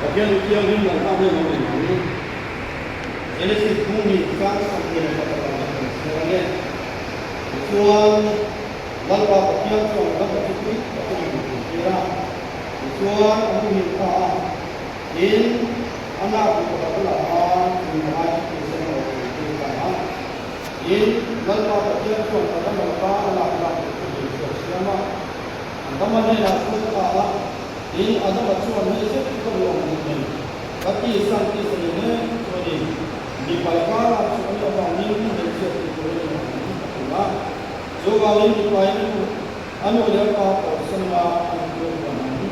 Bagian yang ini mereka memang ini. Ini sih bumi kan sampai kata-kata sebenarnya. Tuan lalu bagian tuan lalu itu kira. Tuan aku minta in anak berkata-kata mengenai kisah kita. In lalu bagian tuan kata mereka anak itu siapa? Antara nak kata in ada macam mana je kita boleh mungkin. Tapi santi sebenarnya boleh dipalkan supaya orang ini bisa boleh mungkin. Jo kali dipalkan anu dia apa semua anu ini.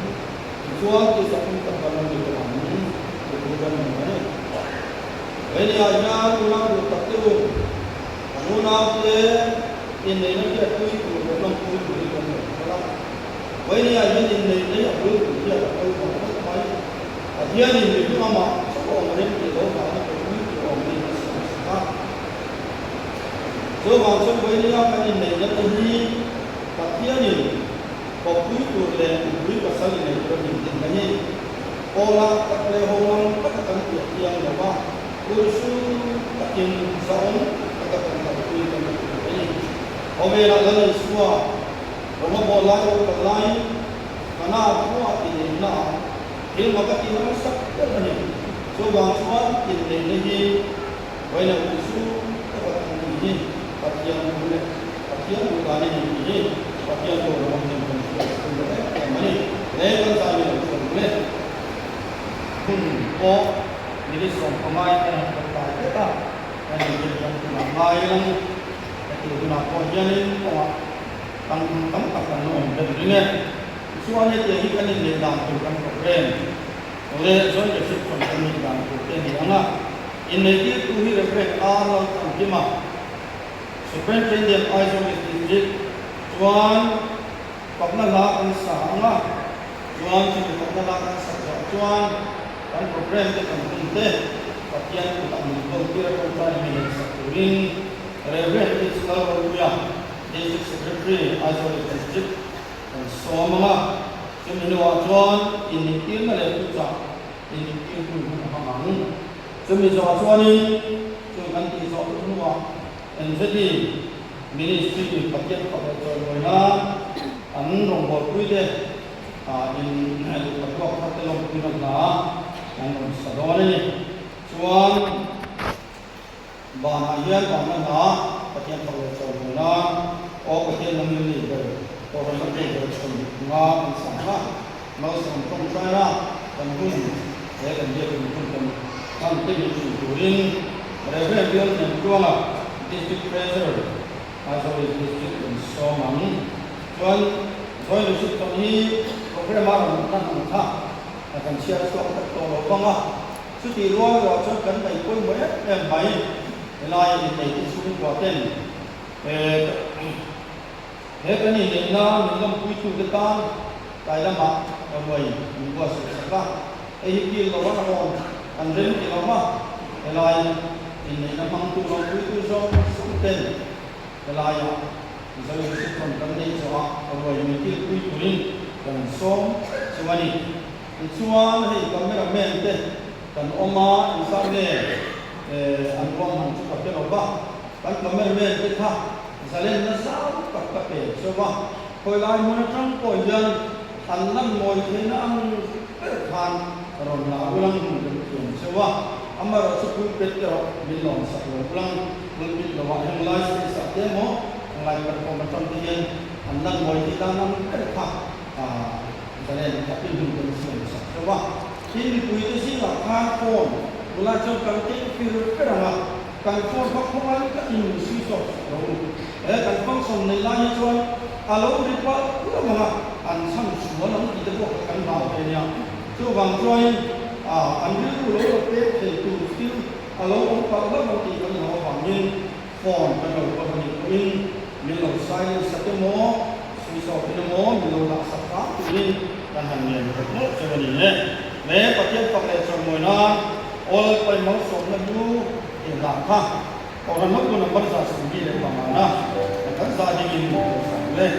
Jual kita pun terbalang di dalam ini berbulan mana. Ini aja ulang bertakdir. Ulang ini dia kui ulang kui Wani aja ini aku dia aku main. Dia ini itu mama orang lain itu orang itu orang ini. So macam wani apa ini jadi dia ni kopi tu le bui pasal ini terus ini. Orang tak boleh orang katakan yang apa kursus tak yang soal katakan kopi ini. Orang lain semua Rumah bola itu lain, karena aku ini nak, ini maka kita masak ni. So bangsa ini banyak usul ini, kajian boleh, kajian bukan ini, kajian tu orang yang boleh. Mana? Lepas saya boleh. Oh, ini soal pemain yang berkaitan, yang pemain itu nak kajian ini. Tang akan dan dengan semuanya dia ikan ini dalam program oleh John Joseph Company dalam program di mana ini itu reference Allah Taala Superintendent Isaac District Tuan Paknala Ansana Tuan Paknala Ansana Tuan dan program itu penting bagian utama untuk kita ini sekurang reference Islam District Secretary Azori District dan semua semua tuan ini kira lepas ini kira pun hamam semua tuan ini tuan di soal semua dan jadi ministry bagian pada tuan anong berkuih deh ini ada beberapa kata yang punya yang sedang ini tuan bahagian mana bagian pada tuan Oh, bagian yang ini orang yang bersenang sama, mau sembang sana, dan pun dia pun sampai di Turin, mereka yang dua district treasurer, atau district Somang, tuan district ini program orang akan siap suatu tolong Suci luar wajib kan baik pun banyak yang baik, lain ini isu kuatin. Kan ini dalam puitu kita kaya mak awai buat sesuatu. Ini lawan lawan, andren lawan, lain ini nampak tu lawan puitu so senten, lain. Misalnya sesuatu kami soal awai ini puitu ini dan so cuani. Cuan hei kamera mente dan oma misalnya anwang cukup berapa, kan kamera mente ta. Misalnya nasab pakai coba kolai mana tangkoi yang tanam moi kena kan karena ulang coba amar sepuluh peter bilong satu ulang lebih lawak yang lain sahaja mo yang lain berkomentar dia tanam moi kita tanam kan misalnya tapi belum selesai coba ini itu sih kan pun belajar kantin film kerana kan pun pakai kan ini sih so kan fungsi nilai cuan kalau riba itu mana ansam semua orang kita buat kan bawa ini tu bang cuan ambil dulu itu skill kalau orang pada nanti kan orang bangun phone kalau orang ini milau saya satu mo susah ini mo milau nak sapa ini dan hanya itu sebenarnya pakai semua all pai mau soal dulu yang apa orang nak guna bahasa sendiri bagaimana kan sahaja ini boleh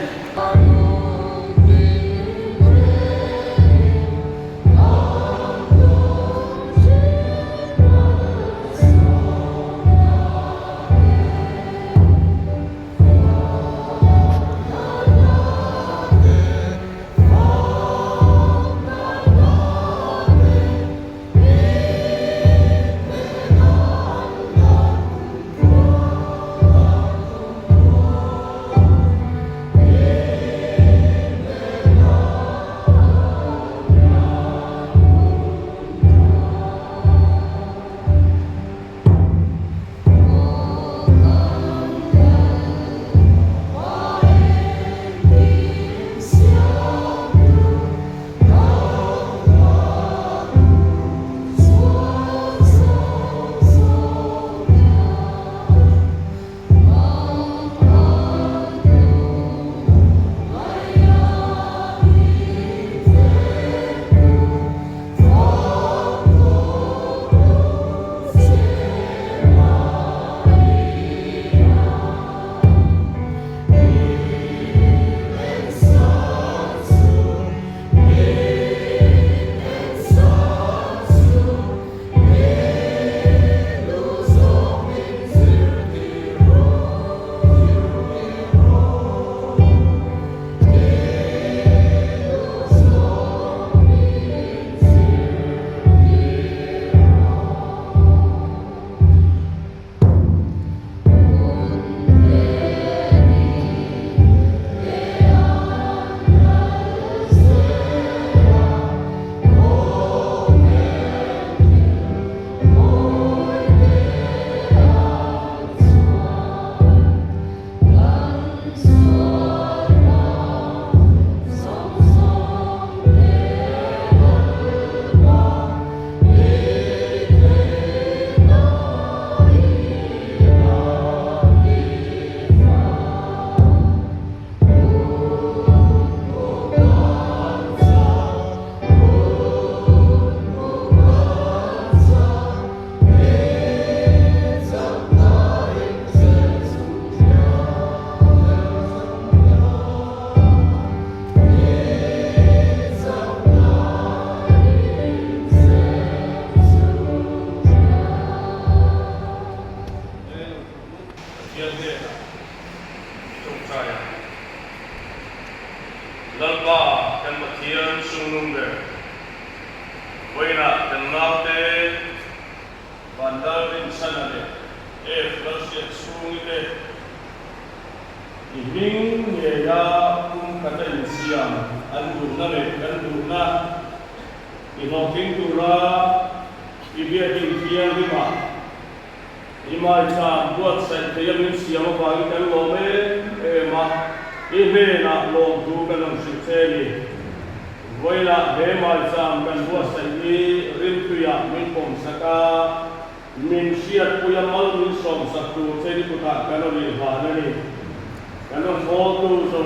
มิงเยียกันได้เสียงอันดูนั่นเลยกันดูนะอีน้องทิ้งตัวละอีเบียทิ้งเสียงดีมาอีมาจามบวชเสร็จยังมีเสียงมาฟังกันลงมาอีเบน่ะลงดูกันลงสิเซลีเวลาเบมาจามกันบวชเสร็จริมตุยามิปมสกามินเชียดปุยมัลมิสอมสักตูเซลิกุตากันลงหานั่นนี่กันลงโฟตูส่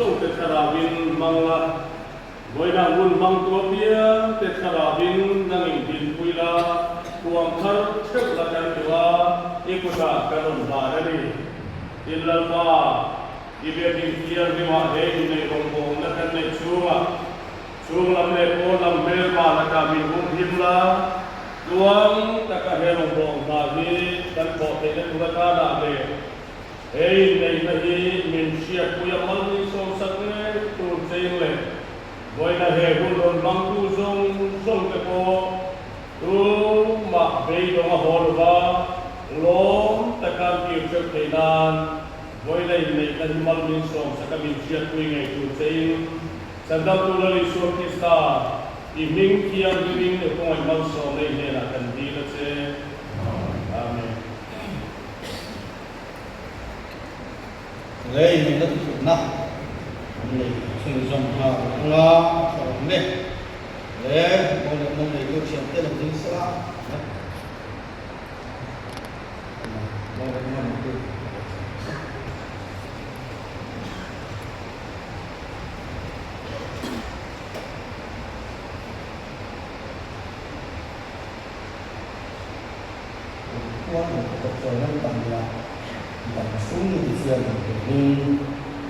งเตคาราบินมังละโดยดังวุ่นบังตัวเปียเตคาราบินดังอินดินปุยละพวงคัลเชิกละกันตัวอีกุตากันลงหานั่นนี่อิลลัลมาอีเบียดิเกียร์ดิมาเฮในองค์องค์นั้นในช่วงลำเล็กโอลำเบลมาละกามิบุหิมละดวงตะกะเฮลงบองมาฮีกันโปเตเลตุระกาดาเบเฮ้ยในนี้มินเชียคุยมันมีสองสักเลยตูเซนเลยวันนั้นเฮบุลนบังตูส่งเตโปตูมาเบยดงฮอลบาลมตะการที่เชื่อเทนานวันนั้นในกันมันมีสองสักมินเชียคุยไงตูเซนสันดาตุลลิสุกิสตาอีมิงเคียนมิงเนี่ยคงไอ้มันสองเลยเนี่ยนะกันดีละเซอาเมนเลยมันก็ถูกนะเลยซึ่งส่งมาละสองเนี่ยเลยมันเลยก็เชื่อมเต้นถึงสละนะมันคือว่ามันก็จะเริ่มตั้งละdan sungguh ini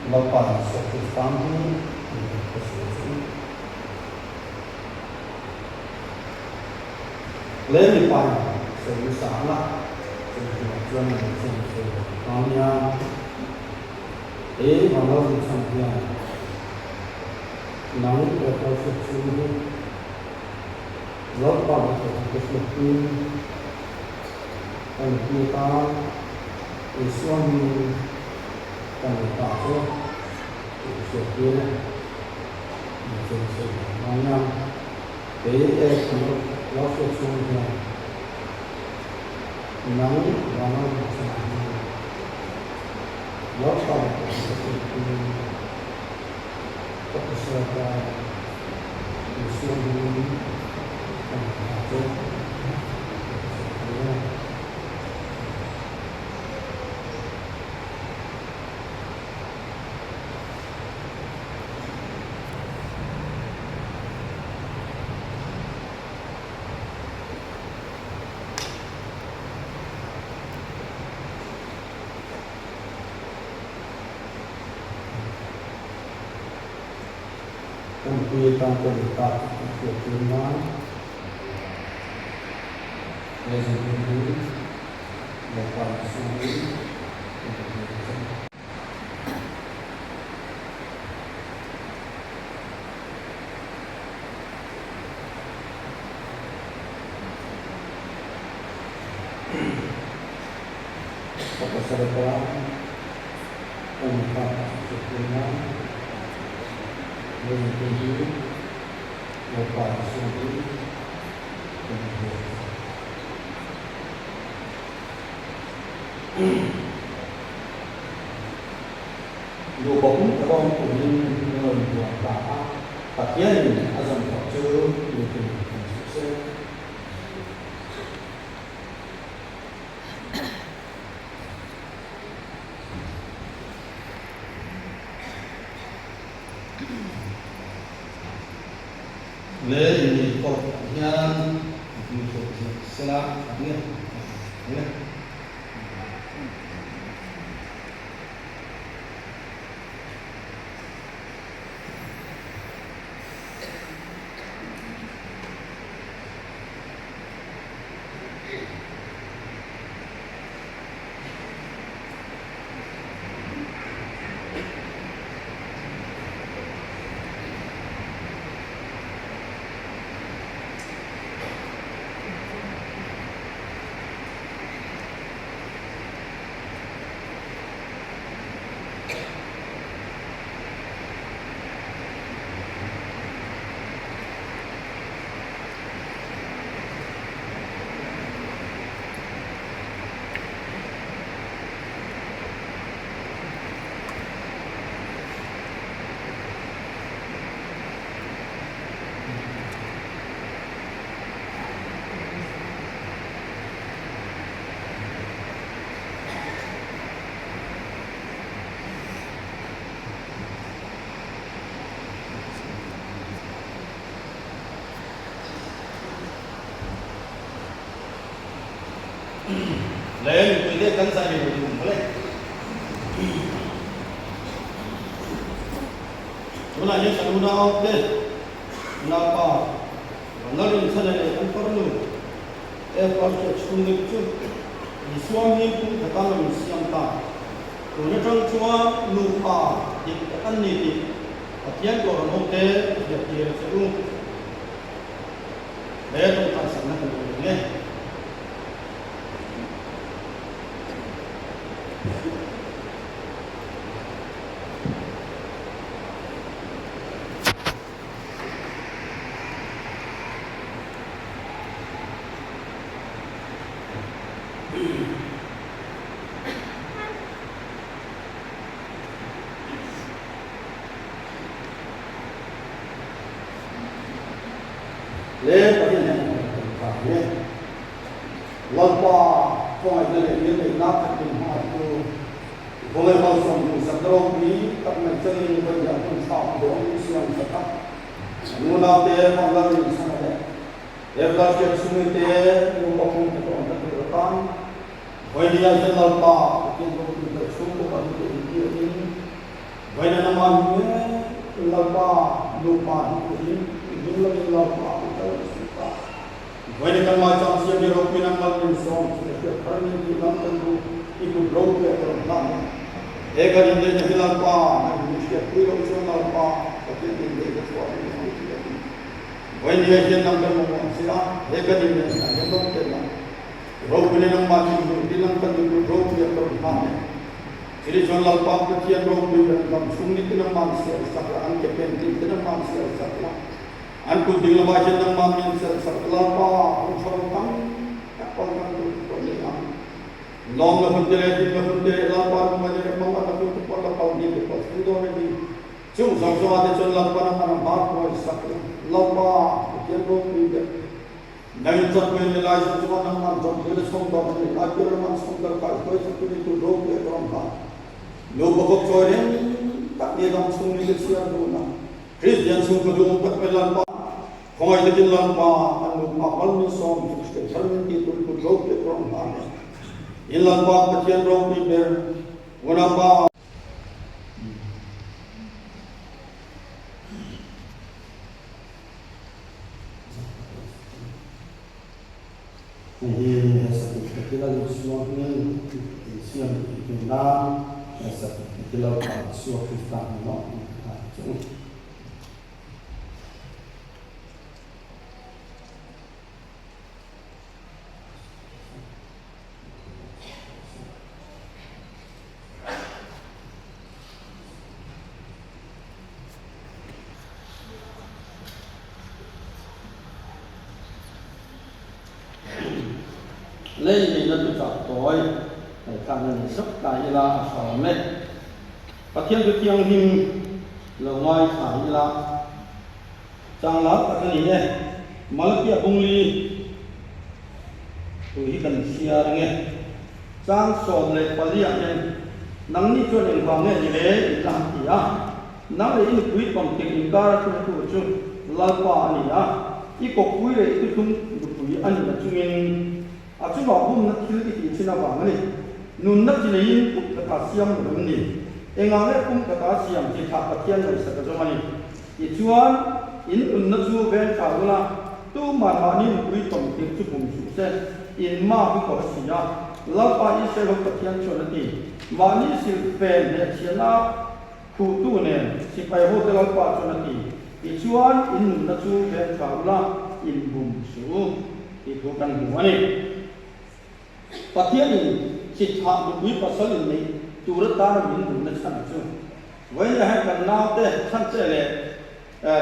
bapa suatu family kesulitan. Lebih banyak semisal tujuan semuanya, malam sampai namun berproses sungguh, lepas kesulitan dan kita suami dan bapa sesuatu semuanya beda kalau waktu semua namun ramai masalah waktu sesuatu kesehatan suami dan bapa kita terdekat keturunan rezeki dapat suri apa sedekah tempat keturunan yang tinggi, lepas suri, dua bom terong kuning dengan dua bata, pakaian azam kacau, itu sukses. Le ini korbannya setelah ini Lên tôi thấy cắn sai thì dùng lên. Chúng ta nhớ sang nào đây, nào pa, nào lên sang này anh có luôn, em có thể chung được chung, đi xuống đi cũng phải tăng lên xem ta, rồi nó trong chúa lưu pa, thì anh này thì, tiền của nó không thế, việc gì sẽ luôn, để chúng ta sang nó cũng được. Lên cái này phải lên, lần qua coi cái này những cái nát cái tình hoa tu, hôm nay bao giờ cũng sắp đâu bí, tập mình chơi bây giờ cũng sao đó cũng xem sắp tắt, muốn nào thế mà làm gì sao đấy, em đã chơi suy nghĩ thế, nhưng mà không có còn được được tan, vậy thì anh sẽ lần qua cái công việc được xuống của bạn cái kia đi, vậy là năm anh nhớ lần qua lúc mà đi những lần qua When kan macam siap di ropi nama insan, setiap hari di dalam tentu ikut ropi atau nama. Eka ini yang hilang pa, yang setiap kiri usul apa, tapi ini sesuatu yang tidak. When dia yang nak bermula siapa, eka ini yang dong tenang. Ropi ini nama itu di dalam tentu ropi atau nama. Jadi jual pa kecian ropi dan dalam sumber itu nama siapa, sekarang kepenting itu nama siapa. Anku tinggal baca nama yang sekelapa, usahakan kapal itu perniagaan. Long lepas dari lapar menjadi mama tapi untuk lapar di lepas itu lagi. Cuma sama ada lapar nama mak sakit lapar kian ropi. Nabi tak menilai semua nama jadi songkar ini. Akhirnya nama songkar kalau itu ropi orang tak. Lo bakal coreng tak dia langsung milisian dulu. Kristian sungguh diumpat pelan. Koi lagi lampa anu makal ni som sukses termin itu roh ke orang mana. In lampa kecian roh piber, kenapa? Ini seperti kita lihat semua ini siang itu dah seperti kita lihat semua kita no. Lấy gì nó tự chọn tối để tham nhân sức tại là sở mệt và thiên tự tiếng hình là ngoài phải là trang lát các cái này mà nó kia bung ly tùy cần xia nghe trang sổ lệ và liệt nên nắng đi cho nên vào nghe gì đấy làm gì á nắng đấy in quý còn tình ca cho nên tụi chúng là quả này á ít có quý đấy tụi chúng quý anh là chúng mình chúng bảo hôm nay thiếu cái gì nào vàng này, nôn nát gì này cũng cả xiêm rồi này, em nói đấy cũng cả xiêm thì thà cả tiền rồi sẽ có cho mình, thì chuan in nát chú về trả là tu mà đi quý tổng tiền chú bùng chú sẽ in mà cũng có gì à, lão bà đi sẽ có cả tiền cho nó đi, mà đi sẽ về để tiền là khu tu này sẽ phải hỗ trợ lão bà cho nó đi, thì chuan in nát chú về trả là in bùng chú, thì thu cần của này. Và thiên này chỉ thọ được quý và số lượng này chủ đất ta là những người năng sản xuất với nhà hai cần nào thế sản xuất này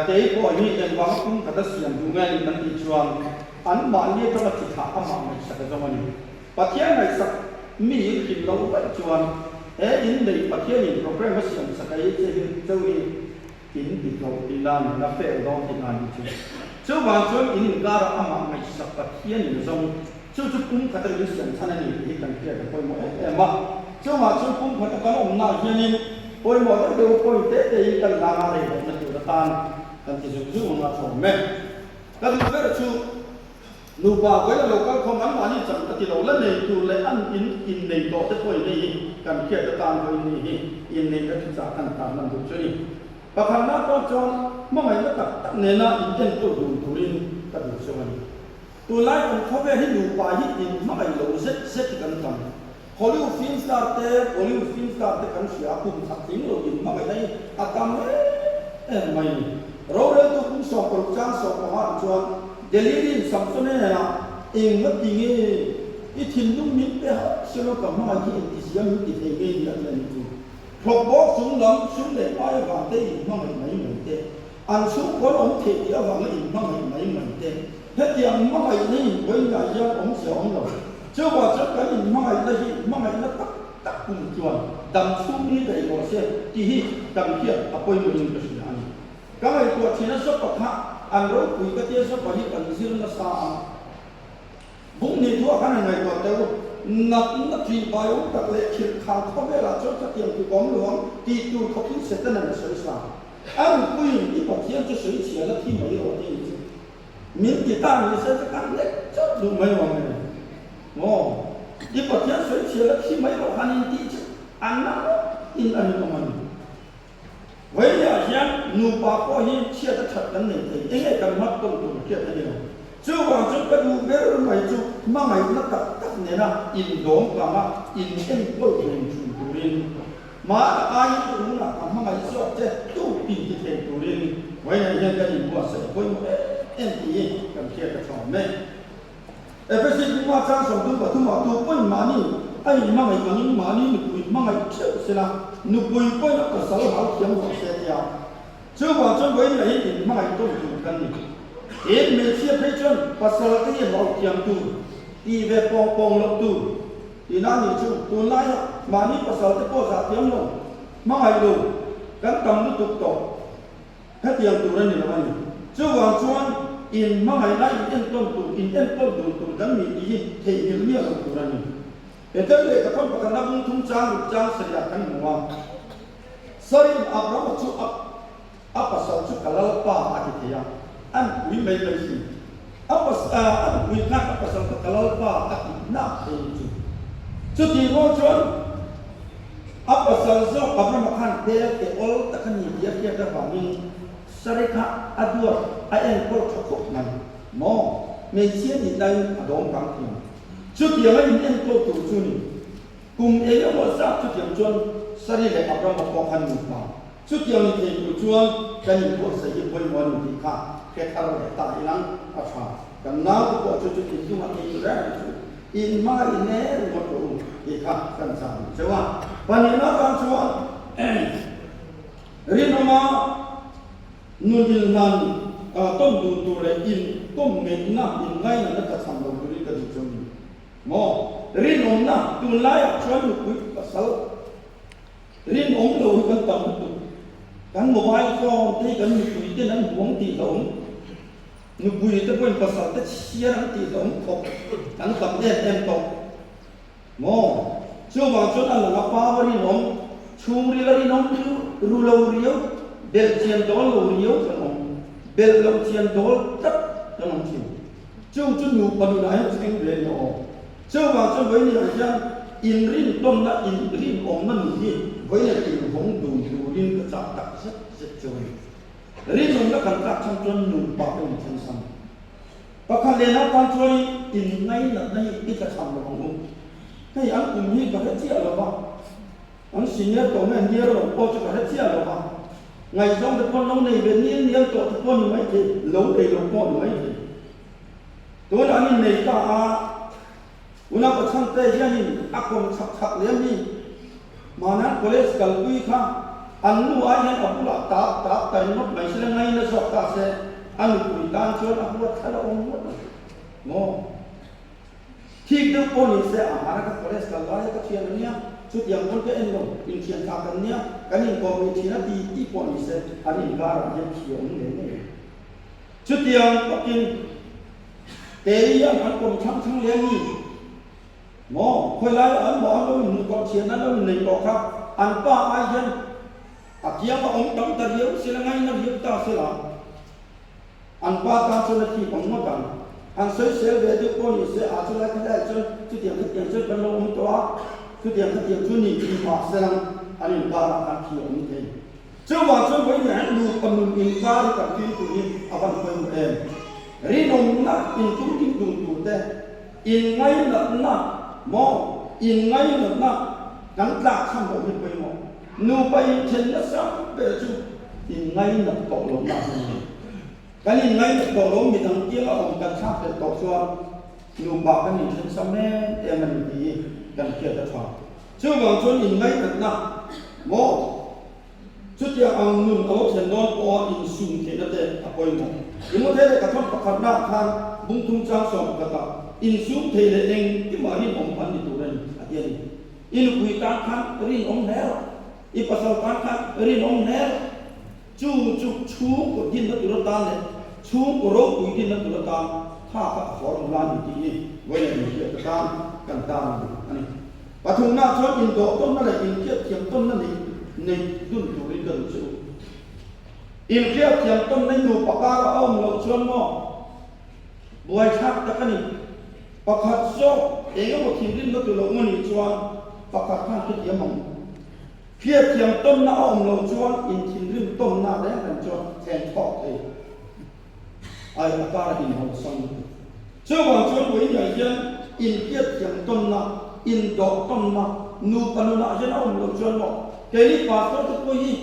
thế có những cái vắng cũng cả đất sản xuất ngay những thị trường ăn bán như cho là chỉ thọ ăn mặn này sản xuất cho mình và thiên này sản mỹ thì lâu vậy chuan in đây và thiên này program sản xuất cái gì châu đi in thì lâu thì làm là phải lâu thì làm chứ châu vàng châu in ra ăn mặn này sản xuất thiên này giống chú cũng có thể sử dụng thanh này để làm cái cái phôi mỡ mà chú mà chú cũng có thể có ông nào như này phôi mỡ đó đều phôi tết để làm ra đây nó được tan làm thì dùng chú mà thổi mệt các thứ đó chú นูบาไว้เราก็คงนั้นมานี่จังติเราและในตัวและอันอินในต่อจะตัวนี้กันเกี่ยวกับตามตัวนี้อินในกติกาต่างๆนั้นดูช่วยประคันนั้นก็จอนเมื่อไหร่ก็ตัดเนน่าอินเจนตัวดูตุรินก็ดูช่วยตัวไล่ของเขาไปให้ดูป่าที่อินเมื่อไหร่เราเซ็ตกันกันฮอลลีวูดฟิล์มสตาร์กันเสียปุ่มสักทิ้งเราอินเมื่อไหร่ได้อาการไม่เราเริ่มตัวคุณสอบปรุจารสอบประมาณจวนเดลิรินสัมสนเนี่ยนะเองว่าติงอีทิมนุ่มมิ้นไปหาเชื่อว่ากับมาที่อิสยามติดเองอย่างนั้นจูพอบอกสุ่งหลังสุ่งเด็กไปวางเตยมั่งไม่เหมือนเตอันสุ่งคนองเทียบวางเลยมั่งไม่เหมือนเตเฮ็ดอย่างมั่งนี่เว้นอย่างยังองเสียงเราเชื่อว่าจะกันมั่งเลยมั่งนั่นตักปุ่มจวนดำสุ่งนี่ได้ก็เสียที่ดำเทียบอภัยมือยิ่งกระสุนอันนี้ก็ไอ้ตัวที่นั่นสักพักอันรู้คุยกันที่สักพักที่กันซิลนัสตาบุ้งนี่ทั่วกันยังไงตัวเดียวนับที่ไปว่าตักเล็กขีดขาดเขาเวลาจดจะเตรียมตัวกองหลวงที่ตัวเขาพิเศษนั่นสวยสาอันคุยที่ปัจจัยจะสวยเฉียแล้วที่ไม่รู้ที่มีกีตาร์มีเส้นกันเล็กจดดูไม่ว่าไงโอ้ที่ปัจจัยสวยเฉียแล้วที่ไม่รู้อันนี้ที่อันนั้นอินอันนี้ก็มันเว้ยอย่างนูปาก็เห็นเชื่อจะชัดกันเนี่ยเองไอ้กันมัดต้นตัวเกี่ยวกับเนี่ยจู่ว่าจู่ก็ดูเบอร์ไม่จู่มาไม่นักตักเนี่ยนะอินโดงกับมาอินเอ็นก็เห็นจู่ตัวเองมาอายุตัวนั้นมาไม่ชอบจะตู้ปีที่เห็นตัวเองเว้ยอย่างกันอีกว่าเสียคนเอ็นที่กันเกี่ยวกับชาวเมย์เฟซบุ๊กว่าจ้างส่งตัวทุ่มตัวปุ่นมานี่ไอ้มาไม่กันมานี่หนุ่ยมาไม่เชื่อเสียละหนุ่ยปุ่นก็สารพัดเขียนหัวเสียเดียวจู่ว่าจู่เว้ยอย่างมาไม่ต้องอยู่กันนี่เอ็มเมเชียเพชรภาษาที่เราเขียนตัวที่เว็บปองลบตัวที่นั่นนี่จู่ตัวไหนมานี่ภาษาที่พ่อสาเขียนลงมาไม่ดูกันกำลังตุกตกให้เตรียมตัวนี่ละมันจู่ว่าจู่อินมาไม่ได้อินต้นตัวอินเอ็นต้นตัวกันมีที่เทียมเนี่ยตัวนี่เป็นเรื่องเลยกับคนประกันนับทุ่งจ้างจ้างเสียกันหัวสริมอับราบจู่อับภาษาจู่กันละป้าอาทิตย์อันวิไม่เลยสิอันวินักภาษาตะลป้าอักนักเองจุดที่รู้จนอัภาษาโซกับพระมขันเดียเกอลตะคันเดียเกี่ยวกับว่ามีสริขะอดวร์ไอเอ็นโปรตุกนั้นมอเมเชียนิได้อดมกังทีจุดที่ให้อินเอ็นโปรตุจุนกุมเอยมอซาจุดที่จนสริเลอับรามปองคันมุตาจุดที่มีเทจุจวนกันอยู่บนสายบนวันที่ข้าแค่ทารกตายนั้นอาชากันน้าตัวจุดที่ดูมาที่แรกอินมาอินเนอร์หมดตัวอีกข้ากันสามใช่ว่าวันนี้นักการชวนเรียนมานุนยินนันต้มดูตัวเลยอินต้มเงินนับอินไงนั่นก็ทำเราบริการจนหมอเรียนองนับตัวไล่ชวนคุยกับสาวเรียนองเรากันต่ำตัวกันโมบายโฟนที่กันมีคุยที่นั้นหวงตีหลงมีคุยที่เป็นภาษาที่เชียร์ตีหลงขบกันตับเด่นเต็มตกโม่ช่วงวันช่วงนั้นเราป้าวรีน้องชูรีลารีน้องรูลาเรียวเบลเชียนดอลเรียวกันน้องเบลลเชียนดอลจับกันน้องชิวช่วงจุดอยู่ปนุนายสิ่งเรียนน้องช่วงวันช่วงวันนี้อาจารย์อินรินต้นนะอินรินองนั่นนี่ไว้ในที่ของดูรินก็จับตักเสร็จจอยรินองก็กันตักชั้นจนหนุ่มปากเป็นชั้นซ้ำประคันเลนะการช่วยอินในนั้นในอิจฉาของลุงให้อันกลุ่มนี้ก็ให้เที่ยวหรือเปล่าอันสิ่งนี้ตัวแม่เดียวเราพอจะให้เที่ยวหรือเปล่าไงช่องตะก้อนน้องในเวรนี้เนี่ยตัวตะก้อนไม่ดีหลงเลยหลงก้อนไม่ดีตัวนั้นในตาอุณหภูมิเตยนี่อากงชักเลี้ยงนี่มานั้นก็เลยสกัดกุยข้าอันนู้นอายันอับละตาแต่ยนไม่ใช่ไงนะสกัดเสอันนู้นกุยตานชวนอับละทะเลองหมดโม่ที่เด็กคนนี้เสียอาหารก็เลยสกัดไว้ก็เชียร์เนี่ยชุดอย่างคนก็เอ็นลงอินเชียร์กันเนี่ยกันยิ่งกว่ามีที่นั่นที่คนนี้เสียอันนี้การยังเขียวนี่เลยชุดอย่างก็กินเตยยังอันคนทั้งเลี้ยงนี่หมอคนไรอันหมอเราหนุ่มกองเชียร์นั้นเราหนึ่งกองครับอันป้าไอ้ยันอาเกียร์ก็องค์ตั้งแต่เดียวเสียงไงนั่นเดียวตาเสียละอันป้าการชนที่ของมันกัน อันเสียเวทุกคนเสียอาจจะได้จนจุดเดียวจนเป็นลมตัวจุดเดียวจุดนี้ที่มาแสดงอันนี้การการเขียนนี่เองเจ้าว่าจนไว้เนี่ยดูปนุนอินการกับที่ตัวนี้อาบันเป็นเองรีนงนักอินตุ้งติ้งตุ้งตุ้งแต่อินไงนักมองอินไงนักนังกล้าทำแบบนี้ไปมองนูไปเช่นนั้นสักเปิดจุอินไงนักตกลงมาการอินไงนักตกลงมีทั้งเกี่ยวกับการฆ่าเป็นตกส่วนนูบากันนี่เช่นสมัยแต่มันดีกันเกี่ยวกับทางเชื่อว่าจนอินไงนักมองชุดที่เอาเงินเอาเงินนอนพออินสูงเท่านั้นเองอภัยมองยิ่งเท่าไรกระทบกับหน้าทางบุ้งทุ่งจ้างสองกระตาอินสูงเท่าไรเองที่มาหินองพันธุ์ตัวนั้นอาเดียนอินคุยการคันรินองแล้วอิปัสสาวะคันรินองแล้วชูกดินนัตุรตานเลยชูกโรกุยดินนัตุรตานถ้าขัดขอรุนแรงที่นี่ไว้ในเกี่ยวกับการกันตามอันนี้ปฐุมนาชอบอินโดต้นนั่นแหละอินเกี่ยวเทียมต้นนั่นเองในดุนตุริกันจูอินเกี่ยวเทียมต้นในหนูปากกาเอาหมดชวนมอบวยชักตะกันนี่ปากขัดโซ่เองก็บอกทีดินนัตุรมันนี่ชวนปากขัดข้างคิดเยี่ยมเพียบเทียมต้นน่าเอาหมดชวนอินทีดินต้นน่าแรงกันชวนแทนทอดเลยไอ้ปากกาอินหัวซ้ำเชื่อว่าชวนไว้ใหญ่ยันอินเพียบเทียมต้นน่าอินดอกต้นน่านูปนุน่าจะเอาหมดชวนมอแกนี่ปาสตัวตัวนี้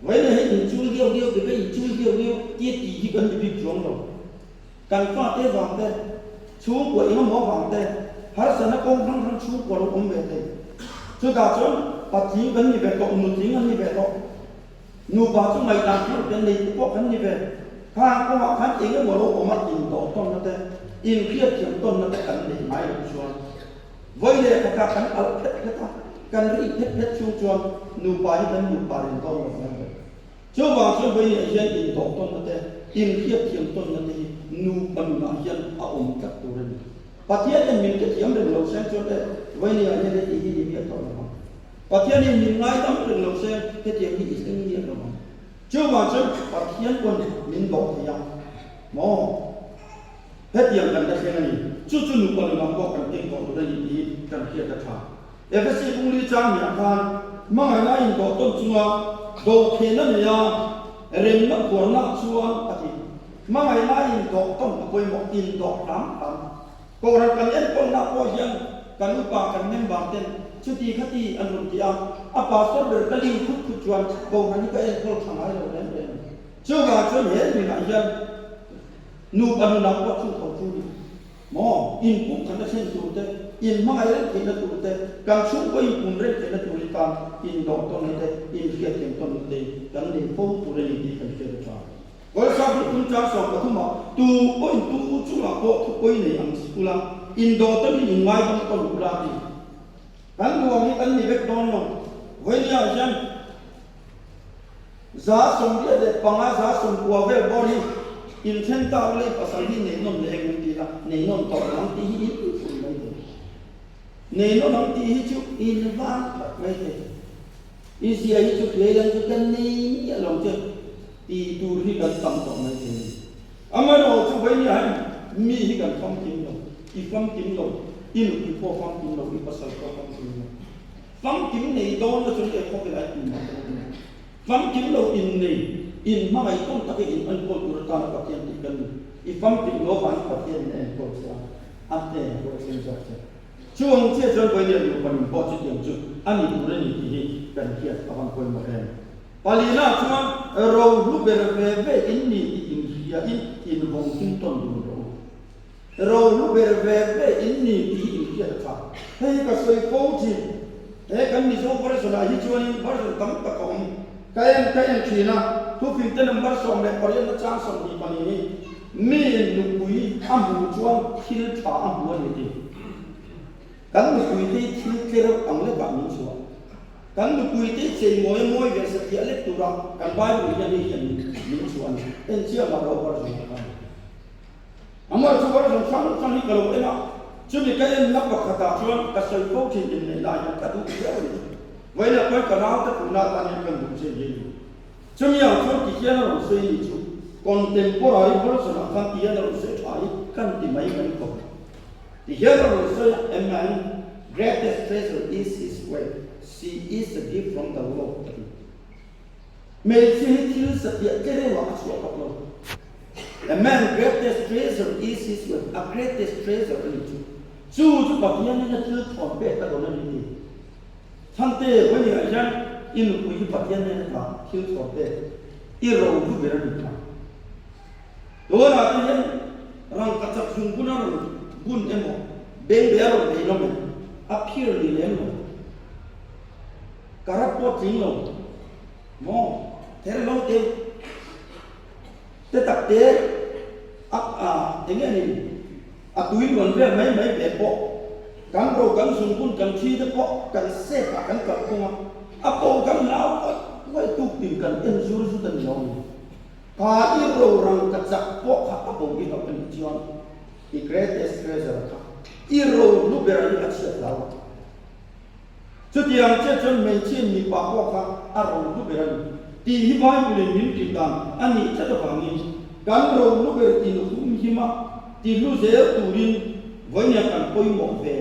ไว้เลยให้อินชูเดียวเดี๋ยวก็อินชูเดียวที่ตีกันจะพิจารณาการฟาดเตะวางเตะชูกว่าอีน้องหมอวางเตะหาสนกงทั้งชูกว่าเราคงเบ็ดเตะสุดท้ายจนปัจจิกันนี่เบ็ดตกนุ่งทิ้งกันนี่เบ็ดตกนูปาจุไม่ตามที่เป็นในพวกกันนี่เบ็ดข้างก็ว่าขันเองก็หมดโลกมาอินดอกต้นนั่นเตะอินเพียบเทียมต้นนั่นเตะกันนี่ไม่ชวนไว้เลยประกาศกันเอาเพชรกันรีเพชรชูจวนนูปาที่กันนูปาเรื่องต้นนั่นเลยช่วงบางช่วงไปเนี่ยยันอินดอกต้นนั่นเองอินเทียบเทียมต้นนั่นเองนูปันนายันอาอมกับตัวเองปฏิยันมีเทียมเรื่องเราเส้นจนเลยไว้เนี่ยยันได้ที่ดีเดียวต่อมาปฏิยันมีง่ายตั้งเรื่องเราเส้นเทียมที่อีกสิ่งเดียวต่อมาช่วงบางช่วงปฏิยันคนมินดอกเทียมมอเทียมกันได้แค่นี้จู่ๆนูปันนาบอกกันเองก่อนตัวเองดีกันเทียบกันทางเอฟซีอุ้งลีจางมีอาการมั่งไงนะอินโดต้นชัวโดเทนันเนี่ยเริ่มนักหัวนักชัวอาทิมั่งไงนะอินโดต้นป่วยหมดอินโดน้ำตันโกรันกันยันคนนักป่วยยันกันอุปากันเงินบางเต็นชุดที่ขัดที่อันรุ่นที่อาปาสเดอร์กันลิงคุดชวนโกรันนี่ก็เอ็นคนทำอะไรเราเล่นเล่นช่วงการช่วงเห็นมีหลายยันนูปันนักว่าชุดของชุดหมออินปุ๊บกันได้เช่นตัวเต้อินมาไงเรื่องที่นั่นตัวเต้การชุ่มก็อินปุ่นเรื่องที่นั่นตัวนี้การอินดอกตัวนี้เต้อินเกียรติต้นนี้เต้กันเดินฟุ้งตัวนี้ดีกันเกิดจากวันสัปดาห์คุณจะสอบกับทุกหมอตัวก็อินตัวชุลาโกทุกคนในอังสกุลอินดอกตัวนี้อินไว้ต้องต้นกุลาดีกันดวงนี้กันนี่เวกโดนลงวันนี้อาจารย์ซาสมเด็จปังอาซาสมกัวเวลบอดี้อินเทนต์ตาเลยภาษาที่เนนนเลี้ยงดีละเนนนต่อหลังที่อินฝุ่นไม่ได้เนนนหลังที่ฮิจุอินบ้านไม่ได้อิเสียฮิจุเลี้ยงจุกันนี่ลองเจอตีดูที่กันตั้งต่อไม่ได้อามันโอ้จุไปนี่ให้มีที่กันฟังกินลงอีฟังกินลงอินอีพอฟังกินลงอีภาษาก็ฟังกินลงฟังกินในโดนแล้วจนเอ็กพอกันได้กินมาฟังกินลงอินนี่อินมาไอ้ต้นตะเกียนอันโกตุรตานปะเทียนที่กันอีฟังติโลฟันปะเทียนเนี่ยโกษาอันเตะโกษาจัดช่วงเชื่อจนไปเนี่ยอยู่ปันพอจุดอย่างจุดอันนี้ตัวนี้ที่กันเทียบกับคนคนมาเองปาลีน่าช่วงเราลูกเบรเวอินนี่อินเฮียอินวงกินต้นดูเราลูกเบรเวอินนี่อินเฮียค่ะเฮ้ยก็สวยโฟจิเฮ้ยกันนี่โซ่บริสุทธิ์ที่ชวนบริสุทธิ์ตั้งตะกงkayan China tu pintu nombor song le korean macam song di pani ni mi nukui ambu chuang thil tha ambu ni ti kan nukui ti thil kero angle ba min chuwa kan nukui ti che moi ve sa ti ale tura kan ba ru ya ni yan min chuwa en chia ma ro par ju amar chu bar sang ni kalo ena chu ni kayan nak ba khata chuan ka sai ko thi in nei la ya ka du ya ni vậy là coi cả nó tất cả là tan nhân cần đủ chuyện gì chúng nhiều chút thì kia nó xây đi chú contemporary person kan dia dalam sesuai kan di mai kan kok di here also a man greatest treasure is his wife she is a gift from the Lord may she till setia kere wa aswa kaplo a man greatest treasure is his wife a greatest treasure itu chu bagian ni til thon pe ta don ni thante wani ajan in ku bagian ni ta til thon pe i ro du beran ta Dona tiyan rang kacak sungkunan gun emo beng bearo de nomen appear di leno karapo tinglo mo terlo te tak te dengan ini atuin gonbe mai bepo kan ro kan sungkun kan chi de po kan se kan ka kunga apo kan lau wai tuk tim kan en sur su tan yong ka iro rang kacak po ka apo gi ka pen jion the greatest treasure ka iro lu berani asia lawa setiang cecon mencin ni pa po ka aro lu berani ti himai boleh min kita ani cata pangin kan ro lu ber ti lu hima ti lu zer turin vonya kan poi mo ve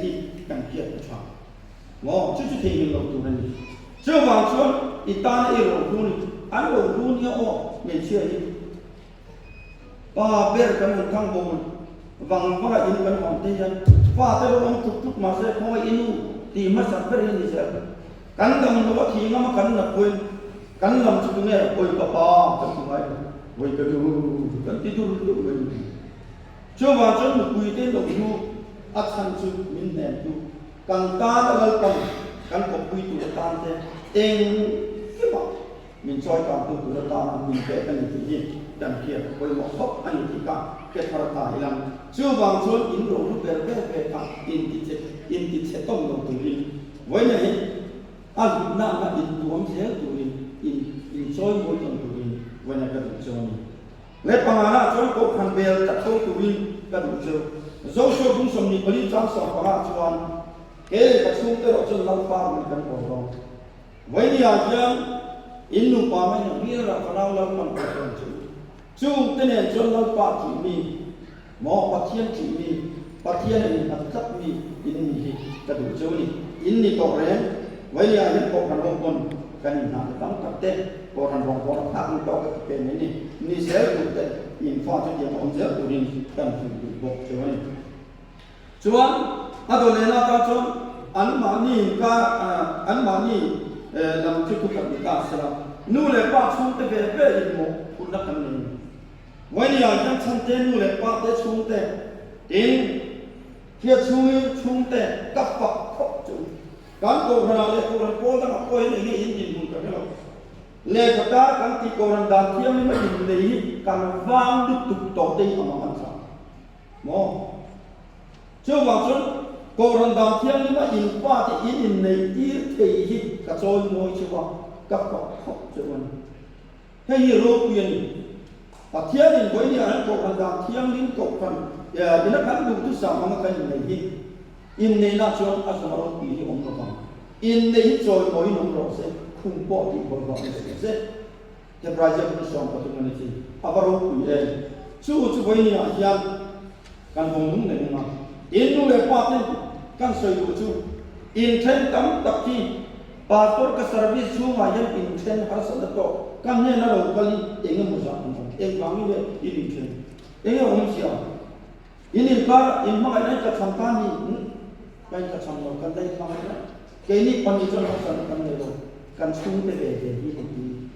ti kan kia cha mo chu thei lo tu ni chu wa chuan itan iro lu ni an lo lu ni o men chia ni pa ber kan thang bo wang wa in kan on te yan fa te lo tuk ma se ko inu ti ma sa ber ni se kan dam no thi ngam kan na poin kan lam chu ne oi pa ka tu mai oi ka du kan ti du du oi chu wa chon nu kui te lo du a chan chu min ne tu kan ta da gal pam kan ko kui tu ta te eng ki ba min choi ka tu tu ta min pe kan ni ti dan kia oi mo khop an ti ka ke thara ta ilam chu wa chon in ro lu ber be ka in ti che tong lo tu ri wai ne al na na in tuam se tu ri in choi mo tong tu ri wai na ka tu choni le pangana chon ko khan bel ta thong tu ri ka du chu zo so bung som ni bali chang so pa chuan ke ka sung te ro chon lam pa mi kan ko ro wai ni a jang in nu pa mai ni ra ka nau lam man ko chu te ne chon lam pa ti mi mo pa thien ti mi pa thien ni a tat mi in ni ka du chu ni in ni to re wai ni a ni ko kan ro kon kan ni na tang tak te ko ran rong ko ta ni to ka pe ni se ku te in fa tu dia on je tu rin kan tu bok chu ni chuan ado le na ka chon an ma ni lam chu ku ka ta sala nu le pa chu te ve ve in mo kun na kan ni wai ni a jan chan te nu le pa te chu te in kia chu te ka pa kho chu kan ko ra le ko ran ko da ko ni in mun ka lo le ka ta kan ti ko ran da thiam ni ma in nei kan wang du tu to te ama man sa mo chu wa chun ko ran da thiam ni ma in pa te in nei ti thei hi ka choi moi chu wa ka pa kho chu wan hei ro ku yen ta thiam ni ko ni an ko ran da thiam ni ko kan ya ina kan du tu sa ma kan nei hi in nei na chon a sa ro pi hi om ko ba in nei choi moi nom ro se khung po ti bo ba se te braja ku som pa tu ni ti abaro ku ye chu bo ni a hian kan hong nung ne ma in nu le pa te kan soi du chu in then tam tak ki pastor ka service chu ma yan in then har sa to kan ne na ro kali eng mo sa eng wang ni le in then eng om sia in ka in ma ai ka cham ka ni kai ka cham lo kan dai ma na ke ni pan ni chon sa kan ne lo kan chung te ve hi ni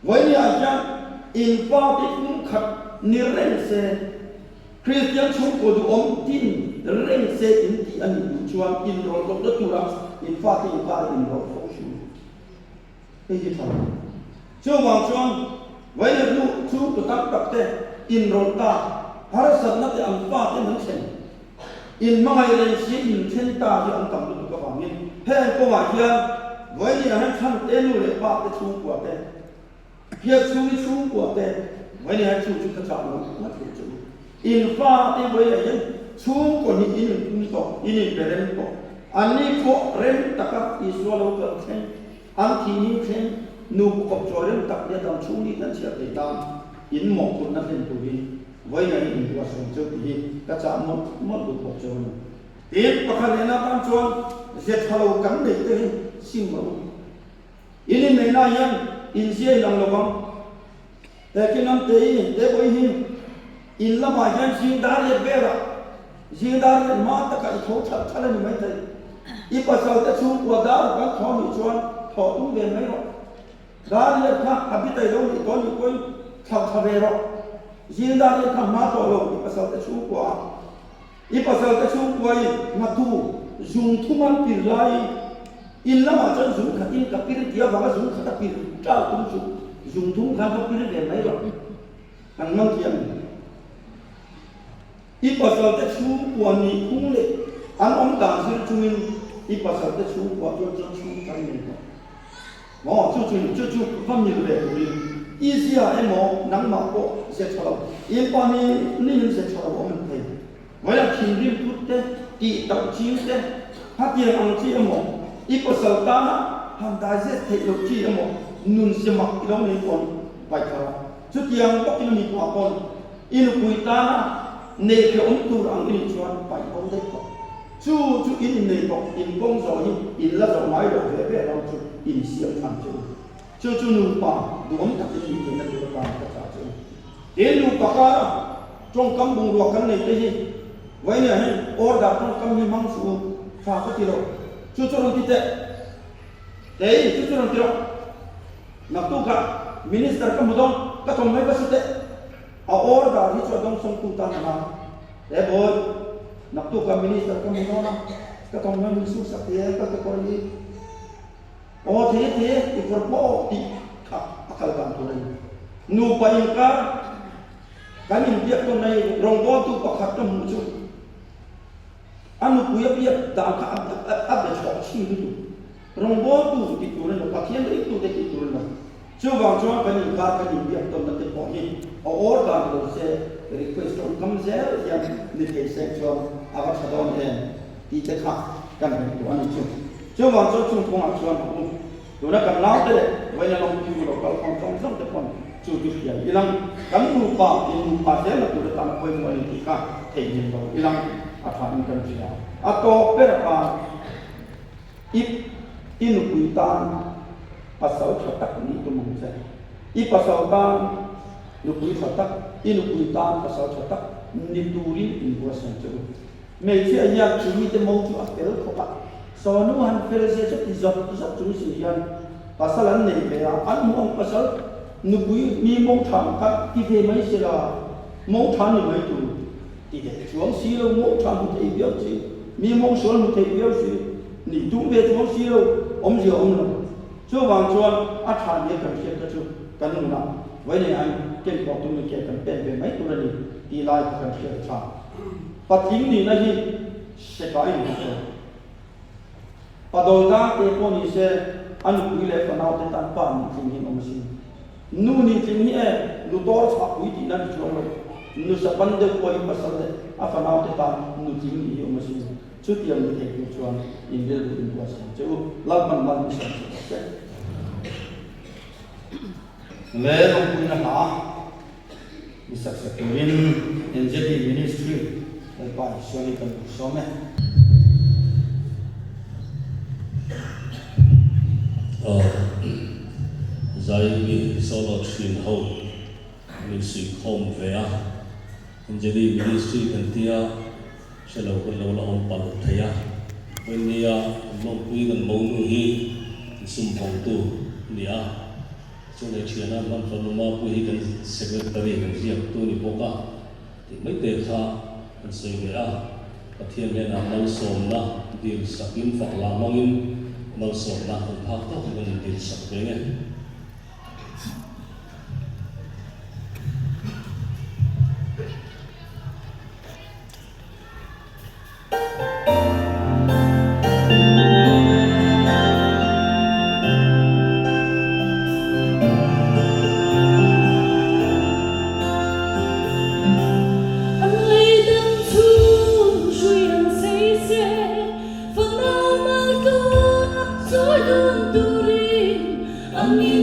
wai ni a ja in pa ti kun khat ni ren se Christian chung ko du om tin ren se in ti an du chuan in ro lo da tu ra in fa ti ka in ro fo shu e ji ta chu wa chuan wai le lu chu tu tak tak te in ro ta har sat na te am fa te man chen in ma ngai ren si in chen ta ji an tam du ka ba min he ko wa hian wai ni han chan te lu le pa te chu ko te hia chu ko te wai ni han chu ka cha lo na chu chu in fa te wai le yan chu ko ni in to in beren to ani ko ren taka iswa lo ka chen an thi ni chen นูกบจอยเรื่องตักเดียดำชูนี่นั่นเชียร์ตามอินหมอกคนนั้นเป็นตัวนี้ไว้ในอินตัวสมเจ้าที่กระจายหมดลูกกบจอยเด็กประคันเนี่ยนะตามชวนเสียทะเลาะกันเด็กเลยซิมมาอินในนายันอินเสียหลังระวังแต่กินน้ำเตยเด็กไว้หิมอินละมายันซิงดาร์เยเบระซิงดาร์เยมาตะกันโถทะเลนี่ไม่ได้อีปัสสาวะชูกว่าดาวกันท้องอยู่ชวนถอดตุ้งเดินไม่หรอกดาร์เยข้าอภิเตยลงอีกคนอยู่คนเข้าทะเลหรอกซิงดาร์เยข้ามาตัวลงอีปัสสาวะชูกว่าอีปัสสาวะชูกว่ามาทูจุงทุมันปิรไลอินละมาจันจุงขัดอินกับปิรเดียบว่าจุงขัดปิรเจ้าตุ้งจุงทุงขัดปิรเดินไม่หรอกอันมันเทียมอีปัสสาวะชูกว่านี่คุ้งเลยอันอมตาสิจุงอีปัสสาวะชูกว่าจนชูกันเลยหมอจุฟังมีเลยอีเสียไอ้หมอนังมาโกเสียชะลออีปานี่นี่เสียชะลอมันเทเวลาคิดริมพุทธตีตักชิมเตฮัตยังอังที่ไอ้หมออีปัสสาวะนะฮันดาเซเทโลจีไอ้หมอนุนเสียมักอีลงในคนไปคาราจุดยังปักกินมีตัวคนอีลูกคุยตานะเนเคอมตูรังอินชวนไปคนเด็กจูอินเนตอินกงโซอินละโซไม้ดอกเบี้ยเราจูอินเสียงทันจูนูปาดูอมตักที่มีในตัวการกระจายจูเอ็นนูปากาจงกำบุงรวกันในที่ไว้เนี่ยให้ออร์ดาจงกำมีมังสูฝากที่เราจูรังที่เตะเฮ้ยจูรังที่เรานักตุกะมินิสเตอร์กำบุดงก็ต้องไม่ก็สุดเตะเอาออร์ดาที่จะต้องส่งตุตันมาเดี๋ยวบอยนักตุกะมินิสเตอร์กำบุดงนะก็ต้องไม่มีสุขสักทีก็จะคอยโอ้เท่อีกคนพ่ออีกakal kan tu ni nu payungkar kami biak tu nai ronggo tu pakhat tu mucu anu puya biak da ka abda chok chi tu ronggo tu di tu ni pakhian itu de tu ni coba kami biak tu nanti poin or dan tu se request on kamzer yang ni ke section awak sadon en di tekha kan tu ani coba chung pong action tu nak kenal tu Wanya long tu lokal kong te pon chu ya ilang kan lupa saya nak tu datang poin poin tika tein lo ilang athan kan sia ato perpa inu kuitan pasal chatak ni tu mong sa pasal tan nu kui chatak inu kuitan pasal chatak ni turi in buasan chu me sia ya chu mi te mo chu akel khopa so nu han fel se chu zot chu si yan pasalan ni bela an mong pasal nubui mi mong tham ka ti the mai sila mong tham ni mai tu ti de chuang si lo mong tham mu thei biao chi mi mong sol mu thei biao chi ni tu be chuang si lo om ji om lo chu wang chuan a than ye kan sia ka chu kan nu na wai nei an ken ko tu ni ke kan pen be mai tu ni ti lai kan sia cha pathing ni na hi se kai ni so padolda te ko ni se anu kuile panau te tan pan ni om sin nu ni tin ni lu tor cha kui ti nan chuang lo nu sa pan de koi pasal de a panau te tan nu tin ni om sin chu tiam ni te ku chuan in del bu in was chu lag man sa se le long kun na ha ni sak sak in NJD ministry pa shoni kan so me zai mi solo thin ho mi si khom ve a jadi ministry kan tia selo ko lo la on pal thaya when nia mo pui kan mo nu hi sum phong tu nia so le chiana man so no ma pui kan secretary kan siap tu ni boka ti mai te kha kan sei ve a pathian he na mal som na dil sakin fa la mangin mal som na kan phak to kan dil sak ve nge Amin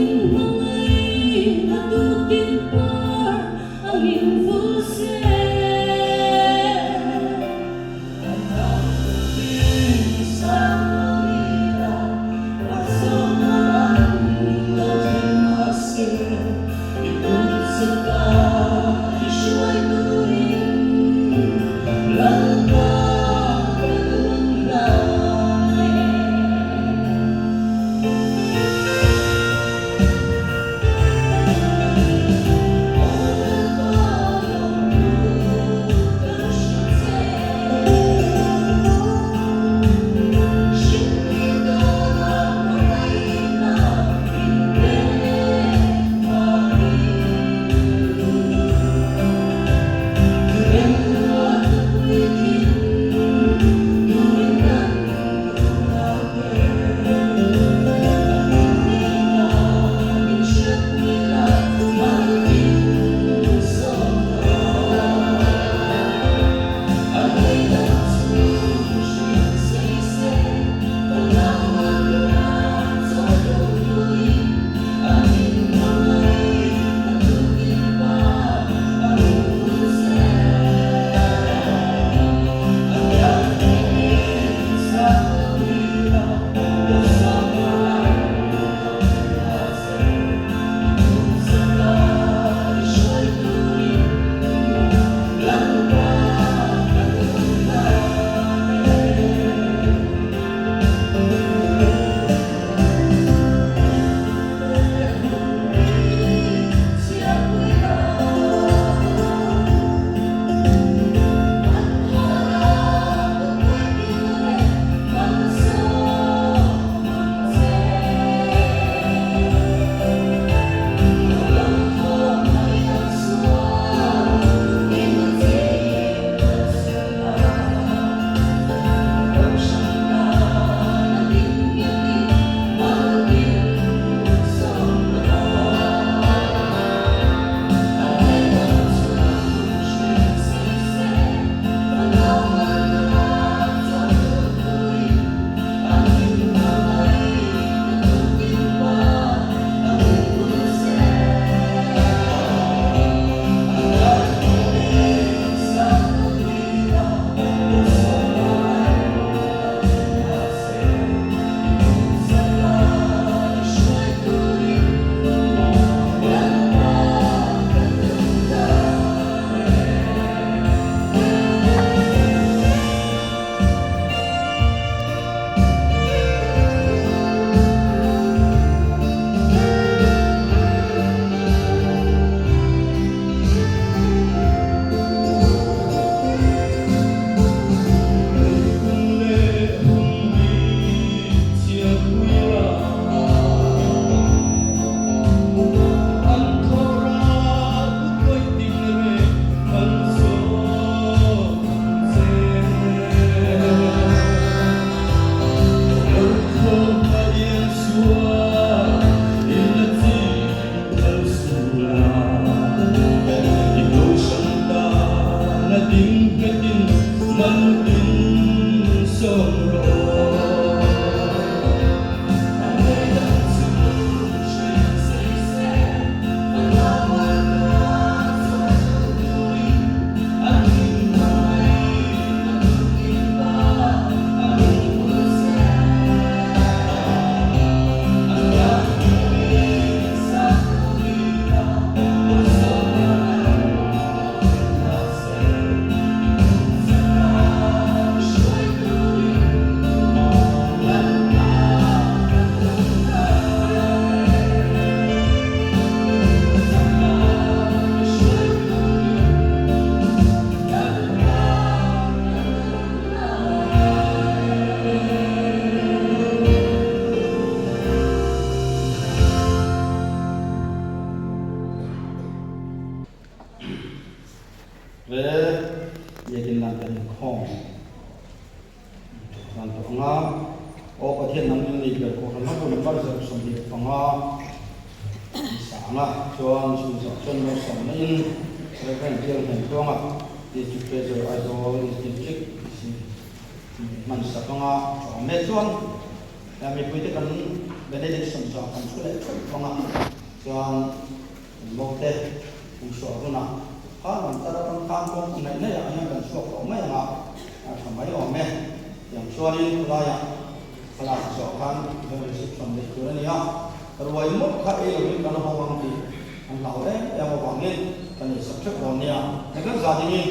มันเป็นสมรสyakin lan kan khong lan to nga o pathian nang ni ber ko han ko bar sa som di panga sa nga chuan su sa chon no som nin re kan tiang han to nga di chu pe zo ai zo ni ti chik man sa panga me chuan ya mi pui te kan benedict som sa kan su le panga chuan mo te u so naมันตระกันทางของคนไหนอย่างนี้เป็นช่วงของไม่มาทำไมออกแม่อย่างช่วงนี้เราอย่างพลังสองพันเรื่องสิบสองเด็กตัวนี้รวยหมดข้าเองกันห้องวังดีเราได้ยังมาหวังเงินกันในสักชั่วโมงนี้ในการสาธิต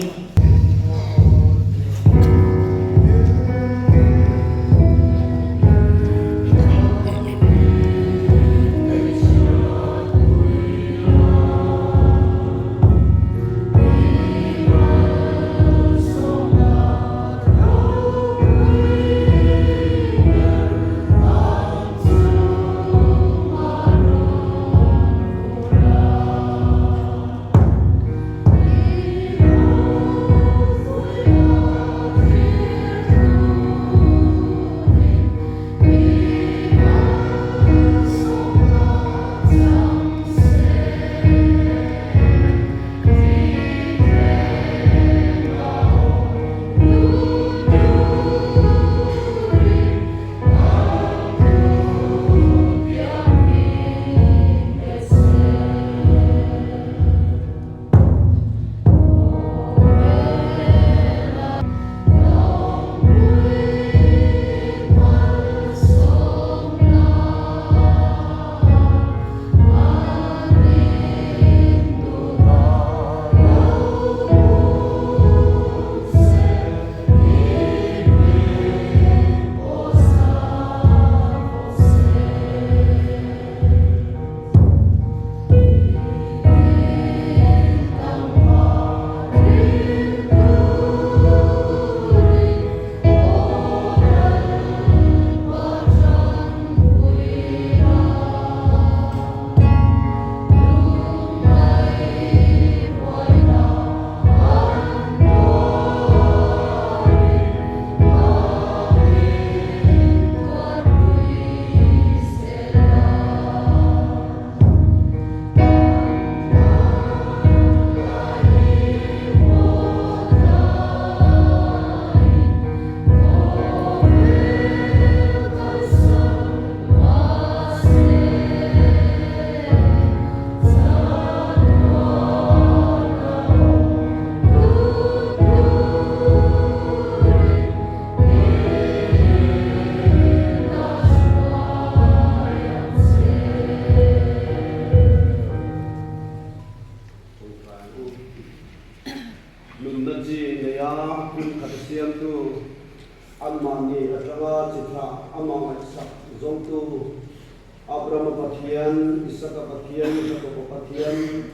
Abraham Pathian, Isaac Pathian, Jacob Pathian,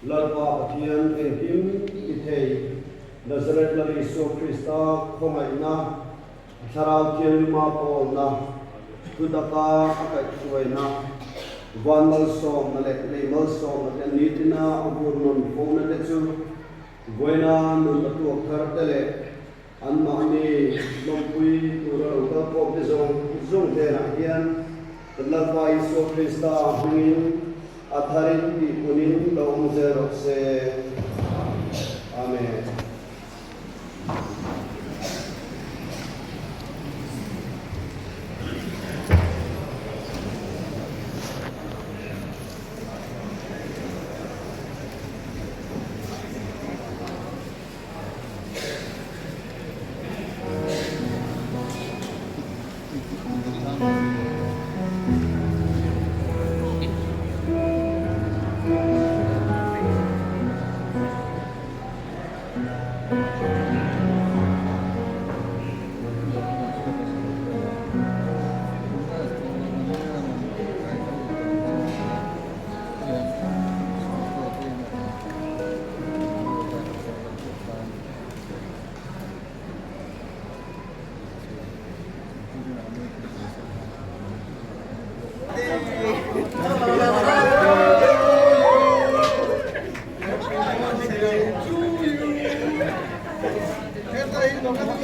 Larva Pathian, and him Ithei, Nazareth Lari So Christa, Komaina, Sarau Kielma Polna, Kudaka Akatuena, Vanal Song, Lemal Song, and Nitina, Aburnun, Fona Tetu, Buena, Nunatu Kartele, Anmani, Lompui, Tura, Popizong, Zong Terahian. Larva Iso Christa Hungin Atharin di Kunin Laum Zero Se Amen.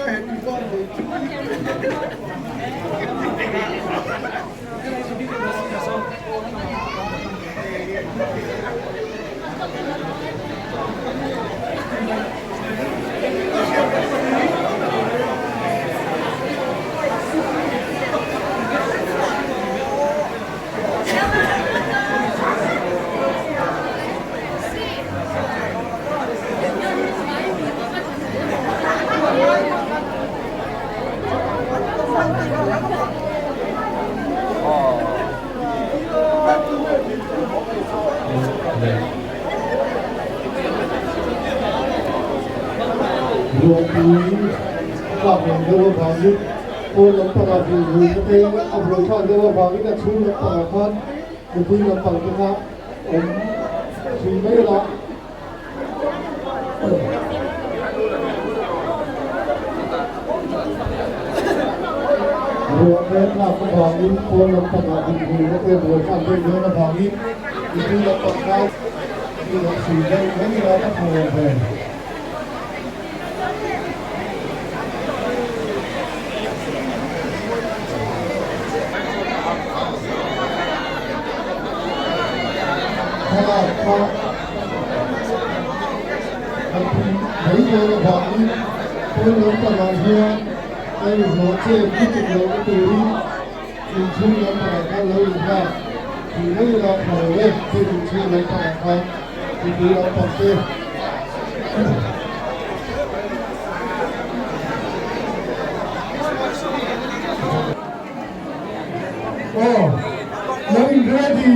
รวมถึงกลับอย่างเดียวพาณิชย์ผู้รับประกันอยู่ประเทศอเมริกาเดียวพาณิชย์ชูรับประกันในพื้นที่ต่างๆนะครับผมชีไม่ละรวมแม้กลับพาณิชย์ผู้รับประกันอยู่ประเทศบริการเป็นเนื้อพาณิชย์ในพื้นที่ต่างๆที่เราชีได้ไม่มีเราต้องทำเองถ้าเขาไม่เจอแบบนี้คนเราประมาณเนี้ยไอ้หัวเจ็บที่จะเราก็ตีจริงชื่อเราประมาณเราอยู่ได้ที่ไม่เราเผยเลยที่จริงชื่อเราประมาณเขาที่เราปฏิเสธโอ้ยังเรื่องที่